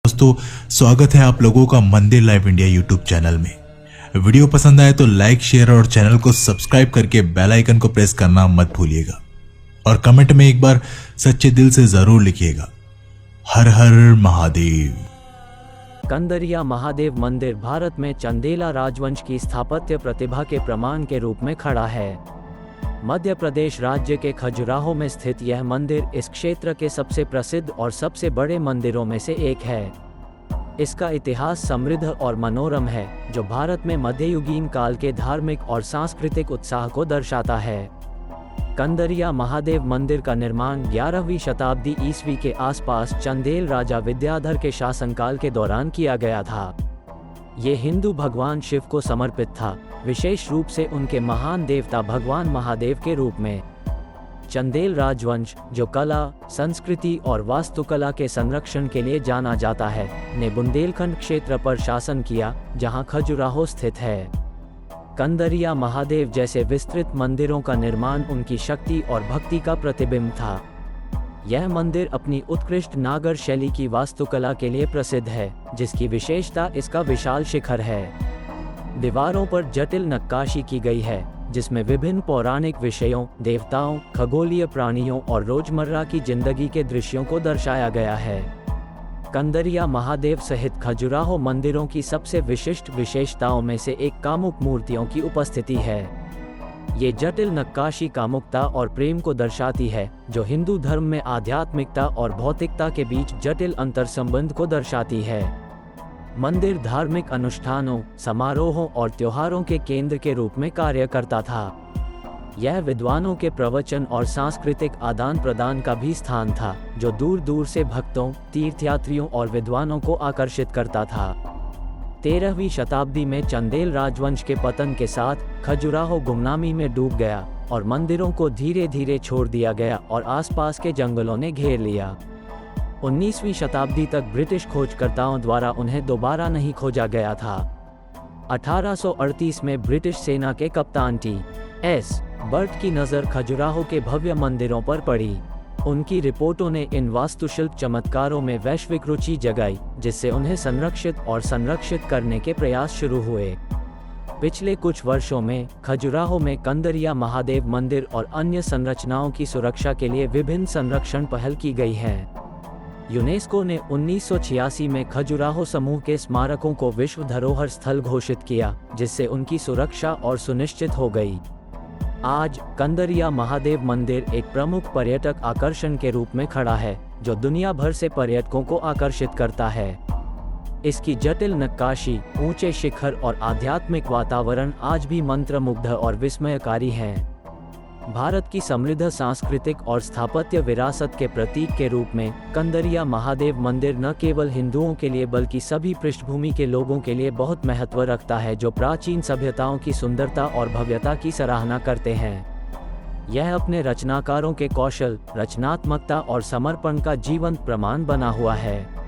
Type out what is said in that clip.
दोस्तों, स्वागत है आप लोगों का मंदिर लाइव इंडिया यूट्यूब चैनल में। वीडियो पसंद आए तो लाइक, शेयर और चैनल को सब्सक्राइब करके बेल आइकन को प्रेस करना मत भूलिएगा और कमेंट में एक बार सच्चे दिल से जरूर लिखिएगा, हर हर महादेव। कंदरिया महादेव मंदिर भारत में चंदेला राजवंश की स्थापत्य प्रतिभा के प्रमाण के रूप में खड़ा है। मध्य प्रदेश राज्य के खजुराहो में स्थित यह मंदिर इस क्षेत्र के सबसे प्रसिद्ध और सबसे बड़े मंदिरों में से एक है। इसका इतिहास समृद्ध और मनोरम है, जो भारत में मध्ययुगीन काल के धार्मिक और सांस्कृतिक उत्साह को दर्शाता है। कंदरिया महादेव मंदिर का निर्माण 11वीं शताब्दी ईस्वी के आसपास चंदेल राजा विद्याधर के शासनकाल के दौरान किया गया था। ये हिंदू भगवान शिव को समर्पित था, विशेष रूप से उनके महान देवता भगवान महादेव के रूप में। चंदेल राजवंश, जो कला, संस्कृति और वास्तुकला के संरक्षण के लिए जाना जाता है, ने बुंदेलखंड क्षेत्र पर शासन किया, जहां खजुराहो स्थित है। कंदरिया महादेव जैसे विस्तृत मंदिरों का निर्माण उनकी शक्ति और भक्ति का प्रतिबिंब था। यह मंदिर अपनी उत्कृष्ट नागर शैली की वास्तुकला के लिए प्रसिद्ध है, जिसकी विशेषता इसका विशाल शिखर है। दीवारों पर जटिल नक्काशी की गई है, जिसमें विभिन्न पौराणिक विषयों, देवताओं, खगोलीय प्राणियों और रोजमर्रा की जिंदगी के दृश्यों को दर्शाया गया है। कंदरिया महादेव सहित खजुराहो मंदिरों की सबसे विशिष्ट विशेषताओं में से एक कामुक मूर्तियों की उपस्थिति है। ये जटिल नक्काशी कामुकता और प्रेम को दर्शाती है, जो हिंदू धर्म में आध्यात्मिकता और भौतिकता के बीच जटिल अंतर्संबंध को दर्शाती है। मंदिर धार्मिक अनुष्ठानों, समारोहों और त्योहारों के केंद्र के रूप में कार्य करता था। यह विद्वानों के प्रवचन और सांस्कृतिक आदान प्रदान का भी स्थान था, जो दूर दूर से भक्तों, तीर्थयात्रियों और विद्वानों को आकर्षित करता था। 13वीं शताब्दी में चंदेल राजवंश के पतन के साथ खजुराहो गुमनामी में डूब गया और मंदिरों को धीरे धीरे छोड़ दिया गया और आसपास के जंगलों ने घेर लिया। 19वीं शताब्दी तक ब्रिटिश खोजकर्ताओं द्वारा उन्हें दोबारा नहीं खोजा गया था। 1838 में ब्रिटिश सेना के कप्तान टी.एस. बर्ट की नज़र खजुराहो के भव्य मंदिरों पर पड़ी। उनकी रिपोर्टों ने इन वास्तुशिल्प चमत्कारों में वैश्विक रुचि जगाई, जिससे उन्हें संरक्षित करने के प्रयास शुरू हुए। पिछले कुछ वर्षों में खजुराहो में कंदरिया महादेव मंदिर और अन्य संरचनाओं की सुरक्षा के लिए विभिन्न संरक्षण पहल की गई हैं। यूनेस्को ने 1986 में खजुराहो समूह के स्मारकों को विश्व धरोहर स्थल घोषित किया, जिससे उनकी सुरक्षा और सुनिश्चित हो गई। आज कंदरिया महादेव मंदिर एक प्रमुख पर्यटक आकर्षण के रूप में खड़ा है, जो दुनिया भर से पर्यटकों को आकर्षित करता है। इसकी जटिल नक्काशी, ऊंचे शिखर और आध्यात्मिक वातावरण आज भी मंत्रमुग्ध और विस्मयकारी हैं। भारत की समृद्ध सांस्कृतिक और स्थापत्य विरासत के प्रतीक के रूप में कंदरिया महादेव मंदिर न केवल हिंदुओं के लिए बल्कि सभी पृष्ठभूमि के लोगों के लिए बहुत महत्व रखता है, जो प्राचीन सभ्यताओं की सुंदरता और भव्यता की सराहना करते हैं। यह अपने रचनाकारों के कौशल, रचनात्मकता और समर्पण का जीवंत प्रमाण बना हुआ है।